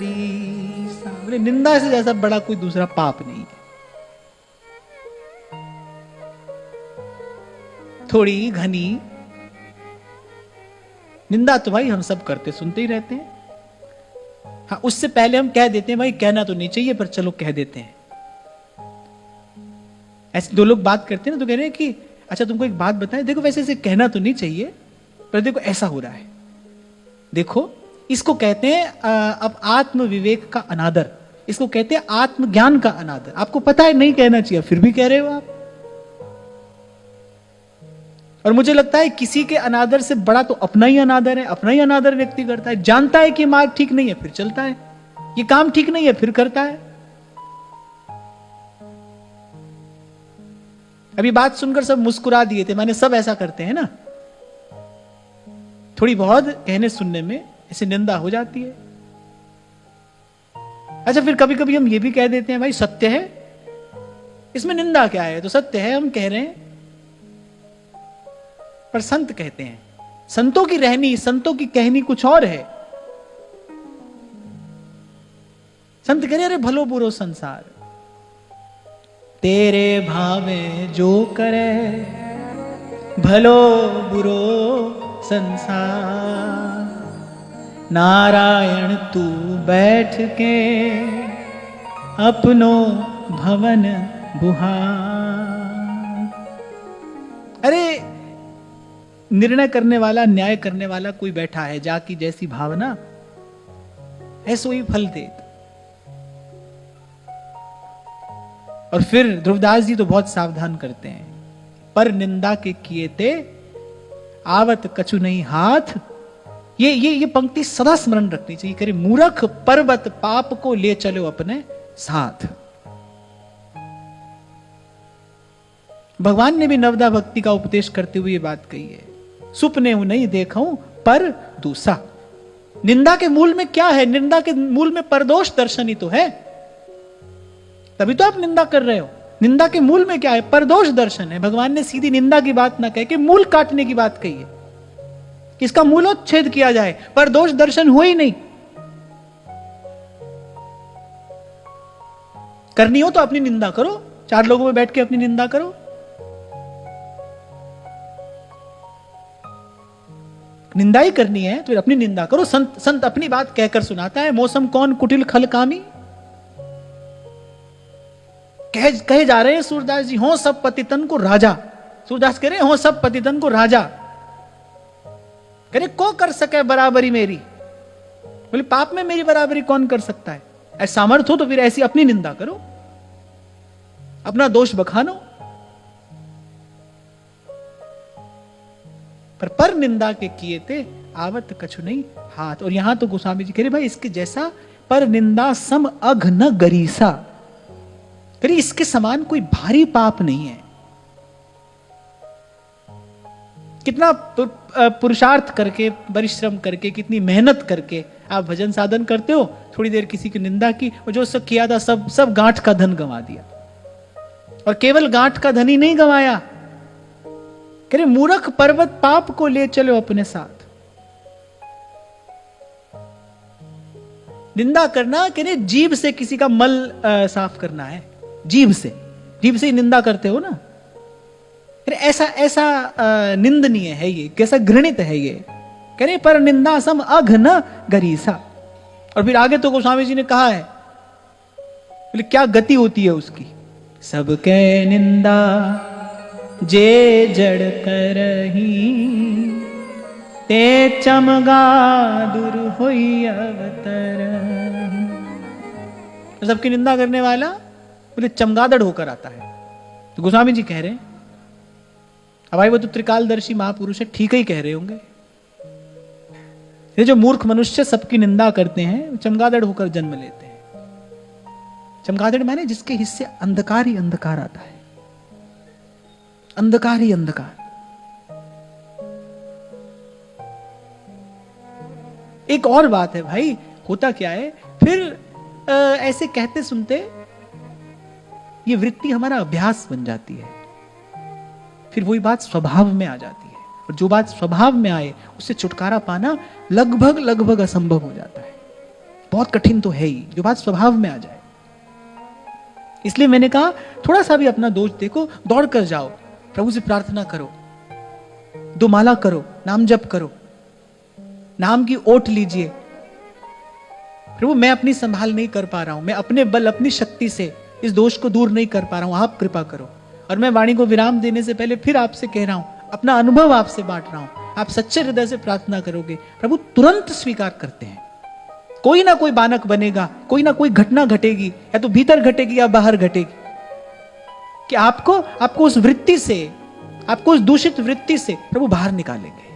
बोले निंदा से जैसा बड़ा कोई दूसरा पाप नहीं है। थोड़ी घनी निंदा तो भाई हम सब करते सुनते ही रहते हैं। हाँ, उससे पहले हम कह देते हैं भाई कहना तो नहीं चाहिए पर चलो कह देते हैं। ऐसे दो लोग बात करते हैं ना तो कह रहे हैं कि अच्छा तुमको एक बात बताएं, देखो वैसे ऐसे कहना तो नहीं चाहिए पर देखो ऐसा हो रहा है, देखो इसको कहते हैं अब आत्म विवेक का अनादर, इसको कहते हैं आत्मज्ञान का अनादर। आपको पता है नहीं कहना चाहिए फिर भी कह रहे हो आप। और मुझे लगता है किसी के अनादर से बड़ा तो अपना ही अनादर है। अपना ही अनादर व्यक्ति करता है, जानता है कि मार्ग ठीक नहीं है फिर चलता है, ये काम ठीक नहीं है फिर करता है। अभी बात सुनकर सब मुस्कुरा दिए थे, मैंने सब ऐसा करते हैं ना। थोड़ी बहुत कहने सुनने में ऐसे निंदा हो जाती है। अच्छा फिर कभी कभी हम ये भी कह देते हैं भाई सत्य है, इसमें निंदा क्या है, तो सत्य है हम कह रहे हैं। पर संत कहते हैं, संतों की रहनी संतों की कहनी कुछ और है। संत कह रहे अरे भलो बुरो संसार तेरे भावे जो करे, भलो बुरो संसार नारायण तू बैठ के अपनो भवन बुहार। अरे निर्णय करने वाला न्याय करने वाला कोई बैठा है, जाकी जैसी भावना ऐसो ही फल दे। और फिर ध्रुवदास जी तो बहुत सावधान करते हैं, पर निंदा के किए थे आवत कछु नहीं हाथ। ये पंक्ति सदा स्मरण रखनी चाहिए। करे मूर्ख पर्वत पाप को ले चलो अपने साथ। भगवान ने भी नवदा भक्ति का उपदेश करते हुए ये बात कही है, सुपने नहीं देखा पर दूसरा। निंदा के मूल में क्या है? निंदा के मूल में परदोष दर्शन ही तो है, तभी तो आप निंदा कर रहे हो। निंदा के मूल में क्या है? परदोष दर्शन है। भगवान ने सीधी निंदा की बात ना कह के मूल काटने की बात कही है, इसका मूलोच्छेद किया जाए। परदोष दर्शन हुआ ही नहीं। करनी हो तो अपनी निंदा करो, चार लोगों में बैठ के अपनी निंदा करो। निंदा ही करनी है तो अपनी निंदा करो। संत अपनी बात कहकर सुनाता है, मौसम कौन कुटिल खल कामी। कहे जा रहे हैं सूरदास जी, हो सब पतितन को राजा। सूरदास कह रहे हैं हो सब पतितन को राजा। कह रहे को कर सके बराबरी मेरी। बोले पाप में मेरी बराबरी कौन कर सकता है? ऐसा सामर्थ हो तो फिर ऐसी अपनी निंदा करो, अपना दोष बखानो। पर निंदा के किए थे आवत कछु नहीं हाथ। और यहां तो गोस्वामी जी कह रहे भाई इसके जैसा पर निंदा सम अघ न गरीसा। कह रहे इसके समान कोई भारी पाप नहीं है। कितना पुरुषार्थ करके, परिश्रम करके, कितनी मेहनत करके आप भजन साधन करते हो, थोड़ी देर किसी की निंदा की और जो सब किया था सब गांठ का धन गंवा दिया। और केवल गांठ का धन ही नहीं गंवाया, कह रहे मूर्ख पर्वत पाप को ले चलो अपने साथ। निंदा करना कह रहे जीभ से किसी का मल साफ करना है, जीभ से ही निंदा करते हो ना। ऐसा ऐसा निंदनीय है ये, कैसा घृणित है ये। कह रहे पर निंदा सम अघ न गरीसा। और फिर आगे तो गोस्वामी जी ने कहा है, बोले क्या गति होती है उसकी। सबके निंदा जे जड़ करही, ते चमगा दूर होई अवतर। सबकी निंदा करने वाला बोले चमगादड़ होकर आता है। तो गोस्वामी जी कह रहे हैं, अब भाई वो तो त्रिकालदर्शी महापुरुष है, ठीक ही कह रहे होंगे। ये जो मूर्ख मनुष्य सबकी निंदा करते हैं चमगादड़ होकर जन्म लेते हैं। चमगादड़ माने जिसके हिस्से अंधकार ही अंधकार आता है, अंधकार ही अंधकार। एक और बात है भाई, होता क्या है फिर ऐसे कहते सुनते ये वृत्ति हमारा अभ्यास बन जाती है, फिर वही बात स्वभाव में आ जाती है। और जो बात स्वभाव में आए उससे छुटकारा पाना लगभग असंभव हो जाता है। बहुत कठिन तो है ही, जो बात स्वभाव में आ जाए। इसलिए मैंने कहा थोड़ा सा भी अपना दोष देखो, दौड़ कर जाओ, प्रभु से प्रार्थना करो, 2 माला करो, नाम जप करो, नाम की ओट लीजिए। प्रभु मैं अपनी संभाल नहीं कर पा रहा हूं, मैं अपने बल अपनी शक्ति से इस दोष को दूर नहीं कर पा रहा हूं, आप कृपा करो। और मैं वाणी को विराम देने से पहले फिर आपसे कह रहा हूं, अपना अनुभव आपसे बांट रहा हूं, आप सच्चे हृदय से प्रार्थना करोगे, प्रभु तुरंत स्वीकार करते हैं। कोई ना कोई बानक बनेगा, कोई ना कोई घटना घटेगी, या तो भीतर घटेगी या बाहर घटेगी, कि आपको उस वृत्ति से, आपको उस दूषित वृत्ति से प्रभु बाहर निकालेंगे।